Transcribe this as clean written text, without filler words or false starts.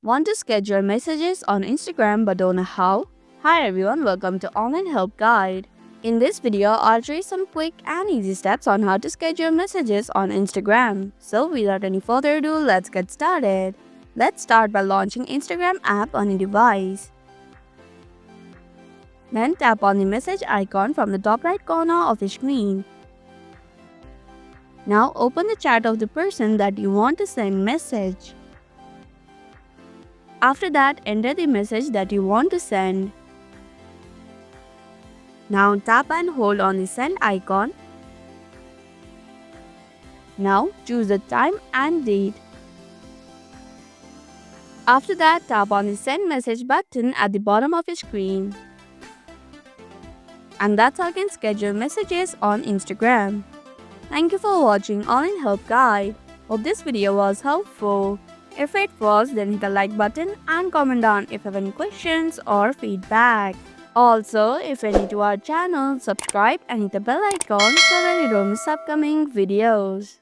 Want to schedule messages on Instagram but don't know how? Hi everyone, welcome to Online Help Guide. In this video, I'll show you some quick and easy steps on how to schedule messages on Instagram. So without any further ado, let's get started. Let's start by launching Instagram app on your device. Then tap on the message icon from the top right corner of the screen. Now open the chat of the person that you want to send message. After that, enter the message that you want to send. Now tap and hold on the send icon. Now choose the time and date. After that, tap on the send message button at the bottom of your screen. And that's how you can schedule messages on Instagram. Thank you for watching Online Help Guide. Hope this video was helpful. If it was, then hit the like button and comment down if you have any questions or feedback. Also, if you're new to our channel, subscribe and hit the bell icon so that you don't miss upcoming videos.